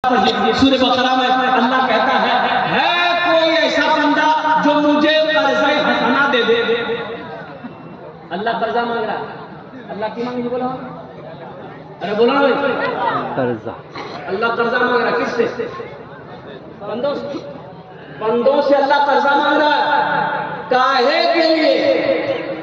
सूरह बकरा में अल्लाह कहता है कोई ऐसा बंदा जो मुझे कर्ज़ हसना दे दे। अल्लाह कर्जा मांग रहा है। अल्लाह की मांगी बोला, अरे बोला ना कर्जा। अल्लाह कर्जा मांग रहा है किससे? बंदों से। बंदों से अल्लाह कर्जा मांग रहा है। काहे के लिए?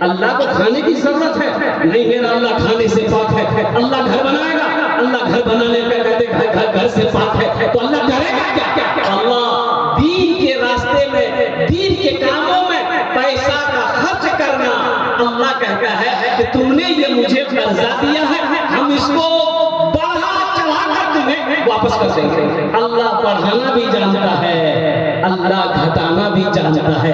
अल्लाह को खाने की जरूरत है नहीं, मेरा अल्लाह खाने से पाक है। अल्लाह घर बनाएगा, अल्लाह घर बनाने का कहते घर से पाक है, तो अल्लाह करेगा क्या? अल्लाह दीन के रास्ते में, दीन के कामों में पैसा का खर्च करना, अल्लाह कहता है कि तुमने ये मुझे कर्जा दिया है, हम इसको बढ़ा चढ़ाकर तुम्हें वापस कर देंगे। अल्लाह बढ़ाना भी जानता है, अल्लाह घटाना भी जानता है।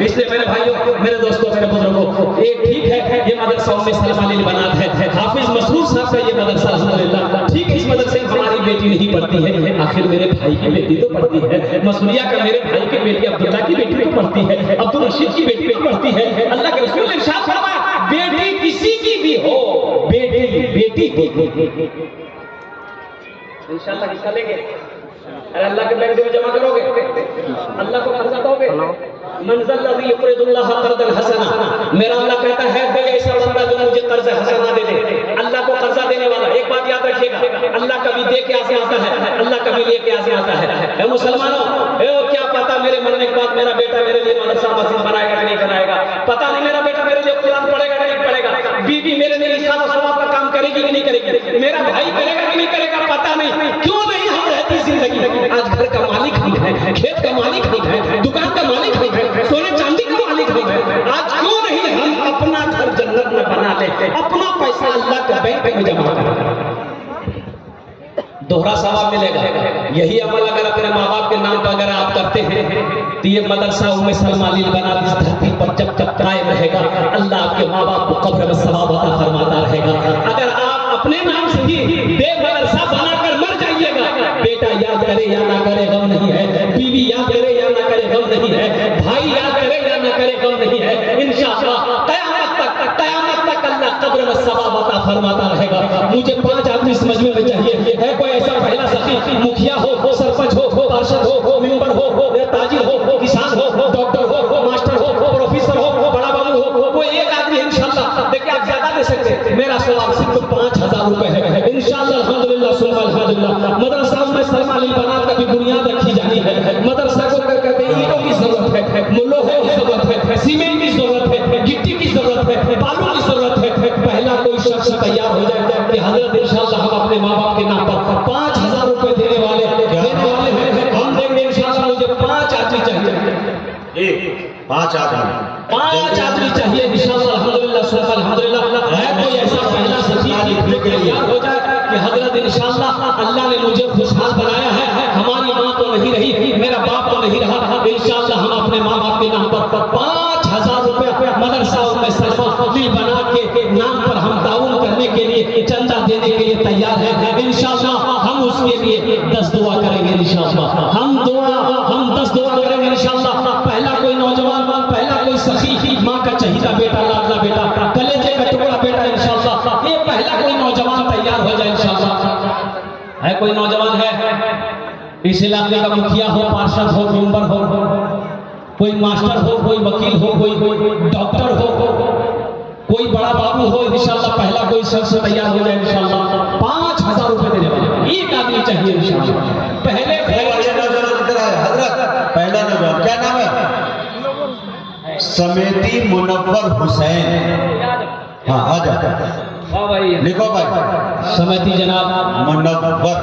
इसलिए मेरे भाइयों, मेरे दोस्तों, मेरे बुजुर्गों, एक ठीक है ये मदरसा में सलमान बनात है, हाफिज मसरूर साहब का ये मदरसा अल्हम्दुलिल्लाह ठीक है। इस मदरसे में हमारी बेटी नहीं पढ़ती है, आखिर मेरे भाई की बेटी तो पढ़ती है, मसूरिया का मेरे भाई की बेटी अब्दुल्ला की बेटी तो पढ़ती है, अब्दुल रशीद की बेटी भी पढ़ती है। अल्लाह के रसूल ने इरशाद फरमाया बेटी किसी की भी हो, बेटी इंशाअल्लाह हिस्सा लेंगे। अरे अल्लाह के बैंक में जमा करोगे, अल्लाह को कर्जा दोगे। मंज़िल युक़रिदुल्लाह क़र्ज़न हसना, मेरा अल्लाह कहता है कोई ऐसा बंदा जो मुझे कर्ज हसना दे दे। अल्लाह को कर्जा देने वाला, एक बात याद रखिएगा, अल्लाह कभी दे के आगे आता है, अल्लाह कभी लेके आगे आता है। मुसलमानों, क्या पता मेरे मरने के बाद मेरा बेटा मेरे लिए मदरसा मस्जिद बनाएगा कि नहीं बनाएगा, पता नहीं मेरा बेटा मेरे लिए कुरान पढ़ेगा कि नहीं पढ़ेगा, बीवी मेरे लिए इशारा और सवाब का काम करेगी कि नहीं करेगी, मेरा भाई करेगा कि नहीं करेगा, पता नहीं। क्यों नहीं हम रहती जिंदगी? आज घर का मालिक हम हैं, खेत का मालिक हम हैं, दुकान का मालिक हम हैं, सोने चांदी का मालिक हम हैं। आज क्यों नहीं हम अपना घर जन्नत में बना लेते, अपना पैसा अल्लाह के बैंक में जमा करते, दोहरा सवाब मिलेगा। यही अमल अगर अपने माँ बाप के नाम पर अगर आप करते हैं तो ये मदरसा उम्मे सलमा बनात इस धरती पर जब तक कायम रहेगा, अल्लाह आपके माँ बाप को कब्र में सवाब अता फरमाता रहेगा। अगर आप अपने नाम से ही बेमदरसा बनाकर मर जाइएगा, बेटा याद करे या ना करे गम नहीं है, बीवी याद करे या ना करे गम नहीं है, भाई याद करे या ना करे गम नहीं है। इंशाअल्लाह क़यामत तक अल्लाह कब्र में सवाब अता फरमाता रहेगा। मुझे 5 आदमी इस मजमे में चाहिए। है कोई ऐसा पहला सखी, मुखिया हो, सरपंच हो, पार्षद हो, मेंबर हो, ताजिर हो, किसान हो, डॉक्टर हो, मास्टर हो, प्रोफेसर हो, बड़ा बाबू हो, कोई एक आदमी इंशाअल्लाह। देखिए आप ज्यादा दे सकते, मेरा सवाब सिर्फ 5000 रुपए है इंशाअल्लाह। अल्हम्दुलिल्लाह सुन्ना अल्हम्दुलिल्लाह। मदरसा में सलमान बनात का भी बुनियाद रखी जानी है। मदरसा को कहते हैं ईंटों की जरूरत है, लोहे की जरूरत है, सीमेंट की जरूरत है, गिट्टी की जरूरत है, बालू की जरूरत है। पहला कोई शख्स तैयार हो जाए कि हजरत इंशाअल्लाह हम अपने माँ बाप के नाम पर 5000 रुपए देने वाले हैं, हम देंगे इंशाअल्लाह। मुझे 5 आदमी चाहिए, 5 आदमी चाहिए इंशाअल्लाह। अल्हम्दुलिल्लाह अल्हम्दुलिल्लाह। है कोई ऐसा पहला सखी तैयार हो जाए कि हजरत इंशाअल्लाह अल्लाह ने मुझे खुशहाल बनाया है, हमारी माँ तो नहीं रही, मेरा बाप तो नहीं रहा, इंशाअल्लाह हम अपने माँ बाप के नाम पर 5000 रुपया मदरसा में सलमा बना के नाम पर हम ताउन करने के लिए, चंदा देने के लिए तैयार है इंशाअल्लाह। हम उसके लिए 10 दुआ करेंगे इंशाअल्लाह। हम 10 दुआ करेंगे इंशाअल्लाह। पहला कोई नौजवान, पहला कोई सखी, माँ का चहीता बेटा, लाडला बेटा, कलेजे का टुकड़ा बेटा इंशाअल्लाह। ये पहला कोई नौजवान तैयार हो जाए इंशाअल्लाह। है कोई नौजवान है इस इलाके का, मुखिया हो, पार्षद हो, मेंबर हो, कोई मास्टर हो, कोई वकील हो, कोई डॉक्टर हो, कोई बड़ा बाबू हो, इंशाअल्लाह पहला कोई शख्स तैयार हो जाए इंशाअल्लाह। 5000 रुपए देने वाले एक आदमी चाहिए इंशाअल्लाह। पहले हजरत पहला नौजवान क्या नाम है? समेती मुनव्वर हुसैन। हाँ आ जाओ, हाँ भाई लिखो भाई। समिति जनाब मुनव्वर,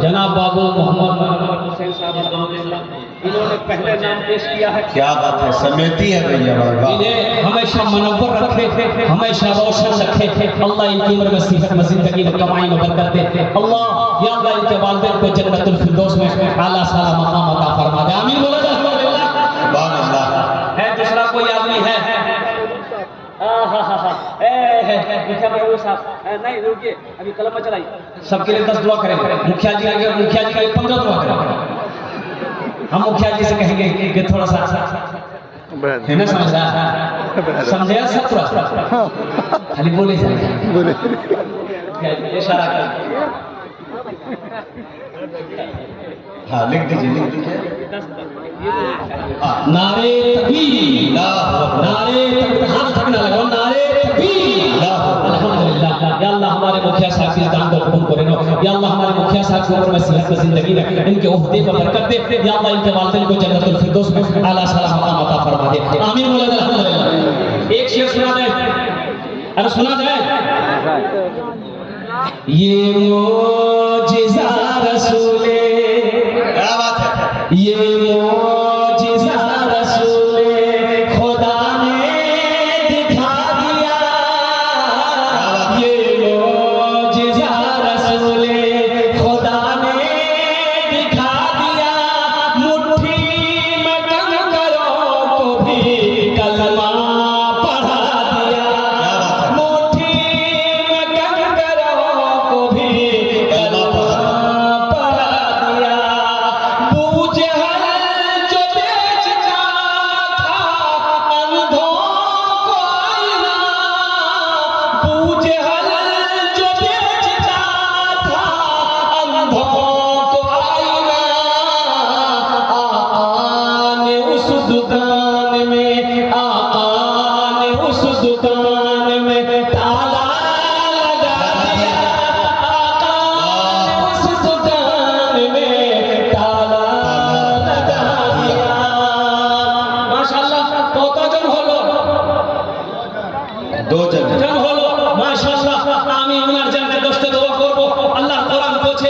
जनाब बाबू मोहम्मद हुसैन साहब अल्हम्दुलिल्लाह, इन्होंने पहले नाम पेश किया है। क्या बात है, समेती है भैया भाई। इन्हें हमेशा मुनव्वर रखे, हमेशा रोशन रखे। अल्लाह इनकी उम्र में सेहत में, जिंदगी में, कमाई में बरकत दे। अल्लाह या अल्लाह इनके वालिदैन को जन्नतुल फिरदौस में आला साला मकाम अता फरमा दे। आमीन बोलो अल्हम्दुलिल्लाह। सुभान अल्लाह। है दूसरा कोई आदमी है? नहीं रुकिए, अभी कलम में चलाइए। सबके लिए 10 दुआ करेंगे। मुखिया जी के लिए 15 दुआ करेंगे। हम मुखिया जी से कहेंगे कि थोड़ा सा है समझे सब थोड़ा खाली बोले इशारा कर हाँ लिख दीजिए नारे तकबीर, नारे तकबीर, हाथ थकना लगाओ, नारे तकबीर। अल्हम्दुलिल्लाह। या अल्लाह हमारे मुखिया साहब की दान को कबूल करे नो। या अल्लाह हमारे मुखिया साहब की उम्र में सेहत में जिंदगी में इनके ओहदे पर बरकत दे। या अल्लाह इनके वालिदैन को जन्नतुल फिरदौस में आला साला मकाम अता फरमा दे। आमीन मौला अल्हम्दुलिल्लाह। एक शेर सुना दे, अरे सुना जाए। ये मोजिज़ा रसूले, क्या बात है, ये मोजिज़ा रसूले खुदा ने दिखा दिया। ये मोजिज़ा रसूले खुदा ने दिखा दिया। मुट्ठी में कंकरों को भी कलमा पढ़ा दिया। मुट्ठी में कंकरों को भी कलमा पढ़ा दिया। बूझे जो बेचता था अंधों को आईना, बूझे जो बेचता था अंधों को आईना। आका ने उस दुकान में, आका ने उस दुकान में ताला लगा दिया। आका ने उस दुकान में ताला लगा दिया। माशाअल्लाह कत জন হলো, दो जन জন হলো মাশাআল্লাহ। আমি ওনার জন্য দশটা দোয়া করব। আল্লাহ কোরআন বলছে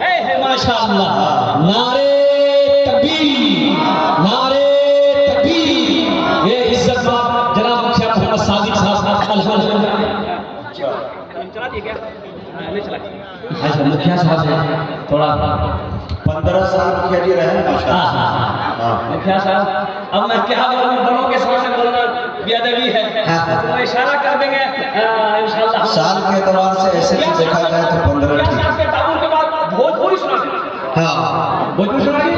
है माशाअल्लाह। नारे तकबीर, नारे तकबीर। ये इज्जत बाप जनाब मुखिया मोहम्मद सादिक साहब अल्हम्दुलिल्लाह। चला दिया क्या? नहीं चला। अच्छा मुखिया साहब है थोड़ा 15 साल मुखिया जी रहे माशाअल्लाह। हाँ। मुखिया साहब अब मैं क्या बोलूं, बड़ों के सामने बोलना बेअदबी है। तो इशारा कर देंगे इंशाअल्लाह। साल के एतबार से ऐसे भी देखा जाए तो 15 मुखिया ठीक साहब के ताबूर के बाद भोजपुरी सुना दें। हाँ भोजपुरी सुनाइए।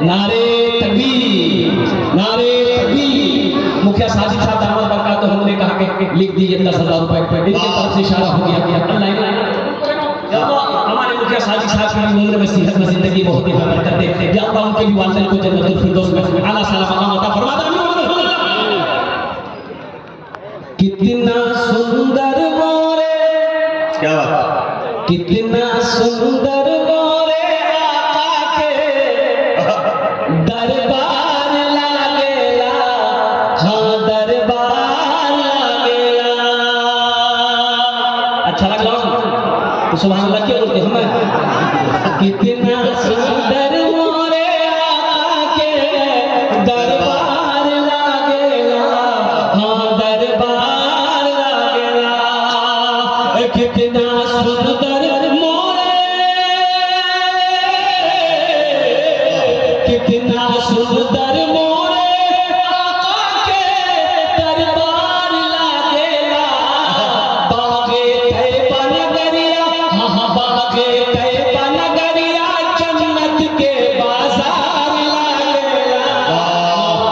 नारे तकबीर, नारे तकबीर। मुखिया साजिद साहब दामद बरकत तो हमने कहा कि लिख दीजिए 10,000 रुपए इनकी तरफ से इशारा हो गया। अल्लाह हमारे मुखिया साजिद साहब की उम्र में सेहत में जिंदगी बहुत ही बरकत दे। या अल्लाह उनके भी वालिदैन को जन्नतुल फिरदौस में आला साला मकाम अता फरमा दे। कितना सुंदर मोरे, क्या बात है, कितना सुंदर मोरे आका के दरबार लागेला। हाँ दरबार लागेला। अच्छा लग रहा तो सुभान अल्लाह क्यों बोलते हमें। कितना सुंदर मोरे आका के दरबार लागेला। हाँ दरबार लागेला। कितना सुंदर मोरे, कितना सुंदर मोरे आका के दरबार लागेला। बागे तैयबा नगरिया, हाँ बागे तैयबा नगरिया जन्नत के बाजार लागेला।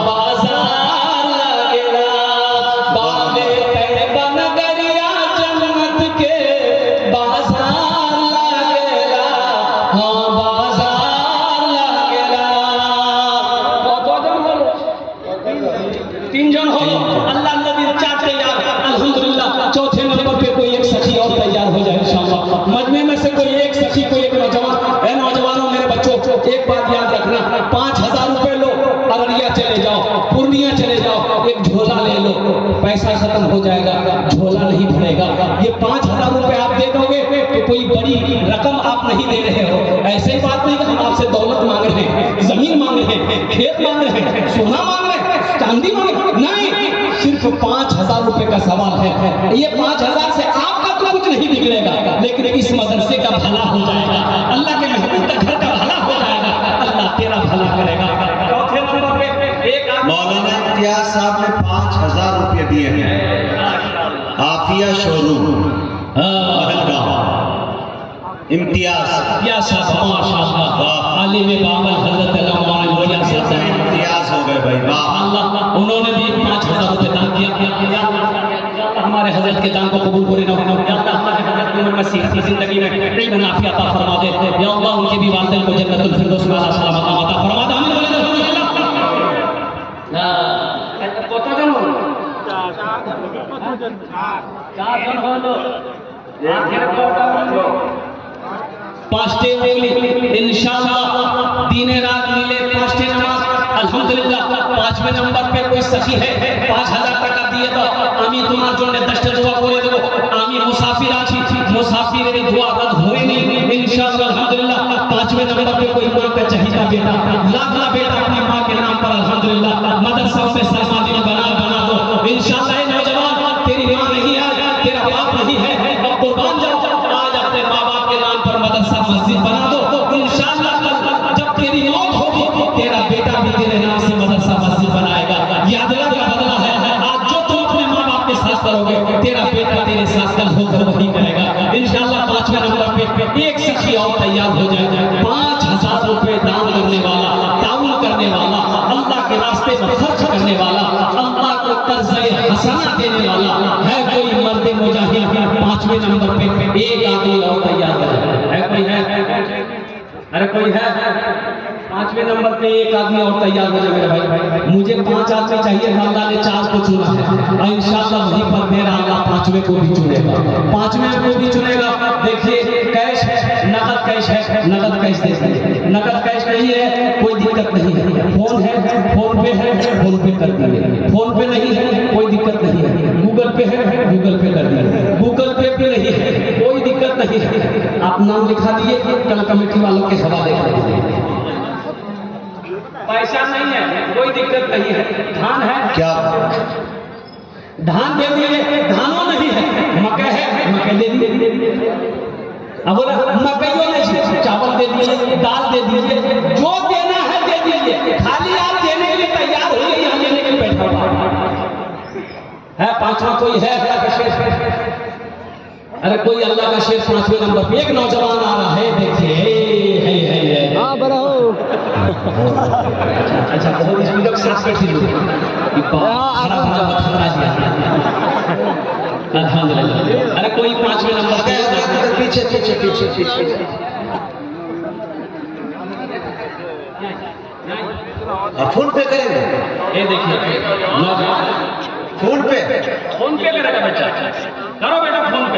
बाजार लागेला। बागे तैयबा नगरिया जन्नत के बाजार लागेला। हाँ बाजार लागेला। कतজন হলো? तीनজন হলো। अल्लाह नबी चार तैयार। अल्हम्दुलिल्लाह चौथे नंबर पे कोई एक सखी और तैयार हो जाए इंशाअल्लाह। मजमे में से कोई एक सखी, कोई एक नौजवान। ए नौजवानों मेरे बच्चों एक बात याद रखना, 5,000 रुपए लो, अररिया चले जाओ, पूर्णिया चले जाओ, एक झोला ले लो। पैसा खत्म हो जाएगा, झोला नहीं भरेगा। ये 5,000 रुपए आप दे दोगे तो कोई बड़ी रकम आप नहीं दे रहे हो। ऐसे ही बात नहीं कि हम आपसे दौलत मांग रहे हैं, जमीन मांग रहे हैं, खेत मांग रहे हैं, सोना मांग रहे हैं, चांदी मांग रहे हैं। नहीं, सिर्फ 5,000 रुपए का सवाल है। ये 5,000 से आपका तो कुछ नहीं बिगड़ेगा, लेकिन इस मदरसे का भला हो जाएगा। अल्लाह के महबूब का घर का भला हो जाएगा। अल्लाह तेरा भला करेगा। चौथे नंबर पे एक मौलाना इम्तियाज साहब ने 5,000 रुपये दिए हैं। आफिया शोरूम पहलगाम। इम्तियाज या साहब माशाअल्लाह आलिम बामल हजरत अल्लामा इम्तियाज साहब इम्तियाज हो गए भाई, वाह। अल्लाह उन्होंने भी 5,000 रुपए दान या अल्लाह हमारे हजरत के जान को कबूल करे ना, या अल्लाह हमारे हजरत की उम्र में सेहत जिंदगी में इल्म नाफी अता फरमा दे, या अल्लाह उनके भी वालिदैन को जन्नतुल फिरदौस में आला सलामत अता फरमा दे। आमीन बोले कत জন চার জন হলো আখের কটা হলো पांचटे उंगली इंशाअल्लाह दीने रात मिले पांचटे नमाज अल्हम्दुलिल्लाह। पांचवें नंबर पे कोई सखी है 5000 টাকা দিয়ে দাও, আমি তোমার জন্য 10টা দোয়া করে দেব। আমি মুসাফির আছি, মুসাফিরের দোয়া রদ হয়নি इंशाअल्लाह अल्हम्दुलिल्लाह। पांचवें नंबर पे कोई मां का चहीता बेटा लाडला बेटा अपनी मां के नाम पर अल्हम्दुलिल्लाह मदरसा में सलमान बना दो इंशाअल्लाह। ये नौजवान तेरी मां नहीं है, तेरा बाप नहीं है, अब कुर्बान जाओ, आज अपने मां बाप के नाम पर मदरसा मस्जिद बना दो इंशाअल्लाह। जब तेरी मौत होगी तेरा बेटा भी तेरे नाम से मदरसा मस्जिद बनाएगा। ये अदला का बदला है, आज जो तुम अपने माँ बाप के साथ करोगे तेरा बेटा तेरे साथ कल होकर वही करेगा इंशाअल्लाह। पांचवें नंबर पे एक सखी और तैयार हो जाए, 5000 रुपए दान करने वाला, ताउन करने वाला, अल्लाह के रास्ते में खर्च करने वाला, अल्लाह को कर्ज़े हसना देने वाला है कोई मर्द मुजाहिद। पांचवें नंबर पे एक आदमी और तैयार है कोई है? अरे कोई है? पांचवें नंबर पे एक आदमी और तैयार हो जाए मेरे भाई। मुझे 5 आदमी चाहिए, अल्लाह ने 4 को चुना है और इंशाअल्लाह वहीं पर मेरा अल्लाह 5वें को भी चुनेगा, 5वें को भी चुनेगा। देखिए कैश है, नगद कैश है, नगद कैश दे दीजिए। नगद कैश नहीं है कोई दिक्कत नहीं है, फोन है, फोन पे है, फोन पे कर दीजिए। फोन पे नहीं है कोई दिक्कत नहीं है, गूगल पे है, गूगल पे कर दीजिए। गूगल पे भी नहीं है कोई दिक्कत नहीं है, आप नाम लिखा दिए, कल कमेटी वालों के हवाले कर दीजिए। पैसा नहीं है कोई दिक्कत नहीं है, धान है क्या धान दे दीजिए, धानों नहीं है, मकई है मकई दे दीजिए। अब बोला मकईयों नहीं, चावल दे दीजिए, दाल दे दीजिए, जो देना है दे दीजिए। खाली आप देने के लिए तैयार होइए, यहाँ लेने के लिए बैठा हुआ है। 5वां कोई है अल्लाह का शेर? अरे कोई अल्लाह का शेर 5वें नंबर पे। एक नौजवान आ रहा है, देखिए हाँ बड़ा हो अच्छा बहुत इसमें लोग साथ बैठे लोग अल्हम्दुलिल्लाह। अरे कोई 5वें नंबर पे पीछे पीछे पीछे पीछे फोन पे करेंगे। ये देखिए नौजवान फोन पे करेगा बच्चा, करो बेटा फोन पे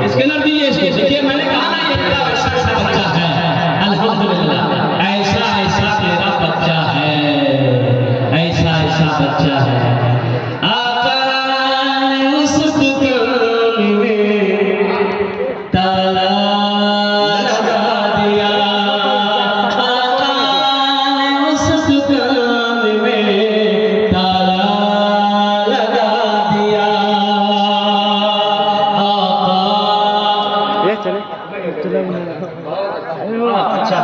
स्कैनर दीजिए इसको। देखिए मैंने कहा ना ये मेरा ऐसा बच्चा है अल्हम्दुलिल्लाह, ऐसा मेरा बच्चा है, ऐसा बच्चा है। आका ने उस दुकान में ताला लगा दिया, आका ने उस दुकान में ताला लगा दिया। आका चले अच्छा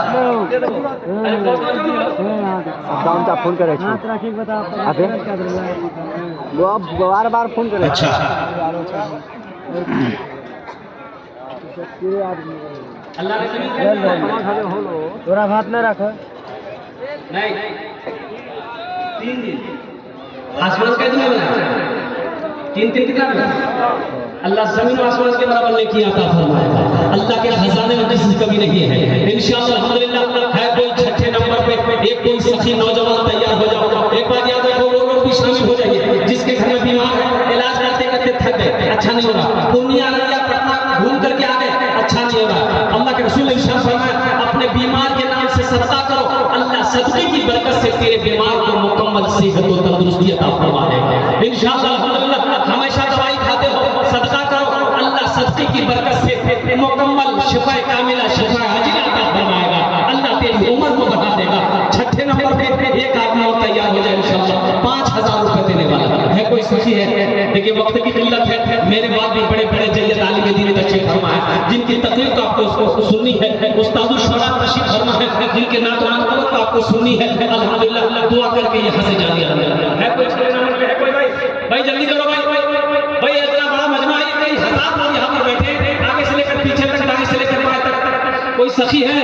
डाउनचा फोन करे छी अबे वो अब बार फोन करे। अच्छा अल्लाह ने तोरा भात नहीं रख नहीं 3 दिन आसमान का दिन बना 3 कितना बना? अल्लाह जमीन और आसमान के बराबर लेके आता फरमाएगा। अल्लाह के खजाने में किसी कमी नहीं है इंशाअल्लाह अल्हम्दुलिल्लाह। है कोई 6ठे नंबर पे एक कोई सखी नौजवान तैयार हो जाओ। एक बात याद रखो, वो लोग भी शामिल हो जाइए जिसके घर में बीमार है, इलाज करते करते थक गए, अच्छा नहीं हो रहा, पूर्णिया रैया पटना घूम करके आ गए, अच्छा नहीं हो रहा। अल्लाह के रसूल ने इरशाद फरमाया अपने बीमार के नाम से सदका करो, अल्लाह सदके की बरकत से तेरे बीमार को मुकम्मल सेहत और तंदुरुस्ती अता फरमा देगा इंशाअल्लाह अल्हम्दुलिल्लाह। हमेशा दवाई खाते हो, सदका करो, अल्लाह सदके की बरकत से मुकम्मल शिफा कामिला शिफा आजिला अता फरमाएगा। अल्लाह तेरी उम्र को बढ़ा देगा। 6ठे नंबर पे एक आदमी और तैयार हो जाए इंशाअल्लाह, 5000 रुपए देने वाला है कोई सखी है। देखिए वक्त की किल्लत है, मेरे बाद भी बड़े बड़े जय्यद आलिम दीन तशरीफ फरमा है जिनकी तकरीर को आपको सुननी है, उस्ताद शौराब तशरीफ फरमा है जिनके नात को आपको सुननी है अल्हम्दुलिल्लाह। दुआ करके यहाँ से जानिए अल्हम्दुलिल्लाह। है कोई 6 नंबर पे? है कोई भाई जल्दी करो भाई इतना बड़ा मजमा है, कई हजार लोग यहाँ पर बैठे, आगे से लेकर पीछे तक, दाएं से लेकर बाएं तक। कोई सखी है,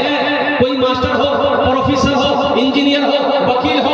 कोई मास्टर हो, प्रोफेसर हो, इंजीनियर हो, वकील हो,